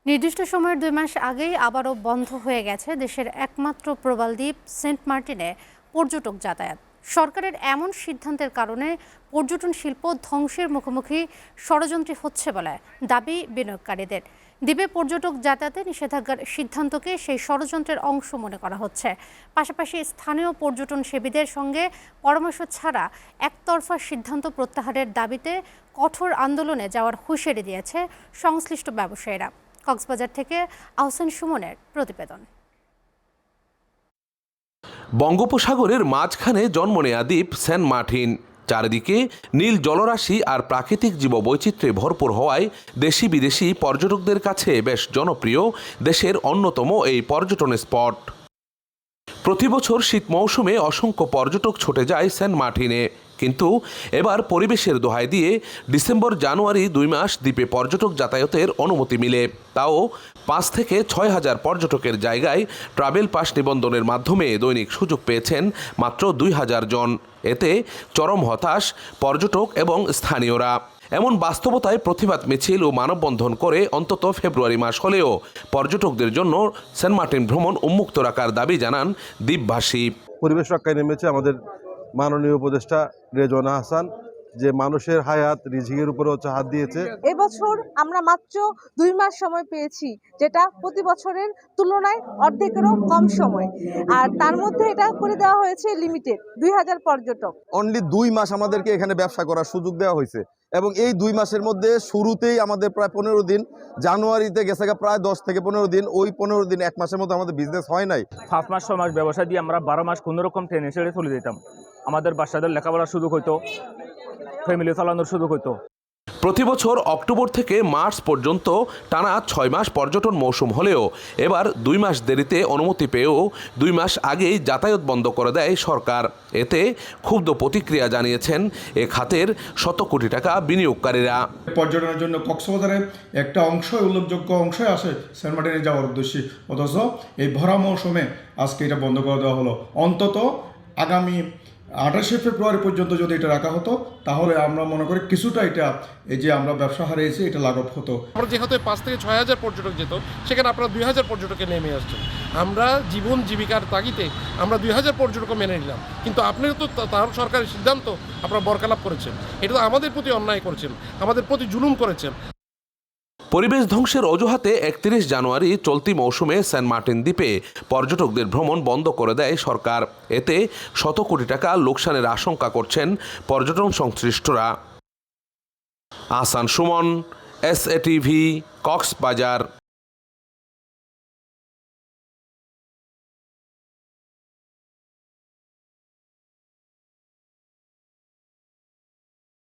নির্দিষ্ট সময়ের 2 মাস আগেই আবারও বন্ধ হয়ে গেছে দেশের একমাত্র প্রবাল দ্বীপ সেন্ট মার্টিনে পর্যটক যাতায়াত। সরকারের এমন সিদ্ধান্তের কারণে পর্যটন শিল্প ধ্বংসের মুখোমুখি ষড়যন্ত্রী হচ্ছে বলে দাবি বিনিয়োগকারীদের। দ্বীপে পর্যটক যাতায়াতে নিষেধাজ্ঞার সিদ্ধান্তকে সেই ষড়যন্ত্রের অংশ মনে করা হচ্ছে। পাশাপাশি স্থানীয় পর্যটন সেবীদের সঙ্গে পরামর্শ ছাড়া একতরফা সিদ্ধান্ত প্রত্যাহারের দাবিতে কঠোর আন্দোলনে যাওয়ার হুঁশিয়ারি দিয়েছে সংশ্লিষ্ট ব্যবসায়ীরা। কক্সবাজার থেকে আহসান সুমনের প্রতিবেদন। বঙ্গোপসাগরের মাঝখানে জন্ম নেয়া দ্বীপ সেন্ট মার্টিন। চারিদিকে নীল জলরাশি আর প্রাকৃতিক জীববৈচিত্র্যে ভরপুর হওয়ায় দেশি বিদেশি পর্যটকদের কাছে বেশ জনপ্রিয় দেশের অন্যতম এই পর্যটন স্পট। প্রতি বছর শীত মৌসুমে অসংখ্য পর্যটক ছুটে যায় সেন্ট মার্টিনে, কিন্তু এবার পরিবেশের দোহাই দিয়ে ডিসেম্বর জানুয়ারি 2 মাস দ্বীপে পর্যটক যাতায়াতের অনুমতি মিলে, তাও 5 থেকে 6 হাজার পর্যটকের জায়গায় ট্রাভেল পাস নিবন্ধনের মাধ্যমে দৈনিক সুযোগ পেয়েছেন মাত্র 2000 জন। এতে চরম হতাশ পর্যটক এবং স্থানীয়রা। এমন বাস্তবতায় প্রতিবাদ মিছিল ও মানববন্ধন করে অন্তত ফেব্রুয়ারি মাস হলেও পর্যটকদের জন্য সেন্ট মার্টিন ভ্রমণ উন্মুক্ত রাখার দাবি জানান দ্বীপবাসী। পরিবেশ রক্ষায় নেমেছে আমাদের মাননীয় উপদেষ্টা রেজওয়ানা হাসান, যে মানুষের হায়াত রিজিকের উপরে হাত দিয়েছে। এবছর আমরা মাত্র 2 মাস সময় পেয়েছি, যেটা প্রতি বছরের তুলনায় অর্ধেকেরও কম সময়, আর তার মধ্যে এটা করে দেওয়া হয়েছে লিমিটেড 2000 পর্যটক। অনলি 2 মাস আমাদেরকে এখানে ব্যবসা করার সুযোগ দেওয়া হয়েছে, এবং এই 2 মাসের মধ্যে শুরুতেই আমাদের প্রায় 15 দিন, জানুয়ারিতে গেছে প্রায় 10 থেকে 15 দিন, ওই 15 দিন 1 মাসের মধ্যে আমাদের বিজনেস হয় নাই। 5 মাস 6 মাস ব্যবসা দিয়ে আমরা 12 মাস কোনো রকম ট্রেনে ছেড়ে চলে যেতাম। আমাদের বাচ্চাদের লেখাপড়ার সুযোগ হইতো, ফ্যামিলি চালানোর সুযোগ হইতো। প্রতি বছর অক্টোবর থেকে মার্চ পর্যন্ত টানা 6 মাস পর্যটন মৌসুম হলেও এবার 2 মাস দেরিতে অনুমতি পেয়েও 2 মাস আগেই যাতায়াত বন্ধ করে দেয় সরকার। এতে ক্ষুব্ধ প্রতিক্রিয়া জানিয়েছেন এ খাতের শত কোটি টাকা বিনিয়োগকারীরা। পর্যটনের জন্য কক্সবাজারের একটা উল্লেখযোগ্য অংশই আসে সেন্ট মার্টিনে যাওয়ার উদ্দেশ্যে, অথচ এই ভরা মৌসুমে আজকে এটা বন্ধ করে দেওয়া হলো। অন্তত আগামী 28শে ফেব্রুয়ারি পর্যন্ত যদি এটা রাখা হতো, তাহলে আমরা মনে করি কিছুটা এটা এই যে আমরা ব্যবসা হারিয়েছি এটা লাঘব হতো। আমরা যেহেতু 5 থেকে 6 হাজার পর্যটক যেত, সেখানে আপনারা 2000 পর্যটকে নেমে আসছেন। আমরা জীবন জীবিকার তাগিদে আমরা 2000 পর্যটক মেনে নিলাম, কিন্তু আপনিও তো তার সরকারের সিদ্ধান্ত আপনারা বরখেলাপ করেছেন। এটা তো আমাদের প্রতি অন্যায় করেছেন, আমাদের প্রতি জুলুম করেছেন। পরিবেশ ধ্বংসের অজুহাতে 31 জানুয়ারি চলতি মৌসুমে সেন্ট মার্টিন দ্বীপে পর্যটকদের ভ্রমণ বন্ধ করে দেয় সরকার। এতে শত কোটি টাকা লোকসানের আশঙ্কা করছেন পর্যটন সংশ্লিষ্টরা। আহসান সুমন, SATV, কক্সবাজার।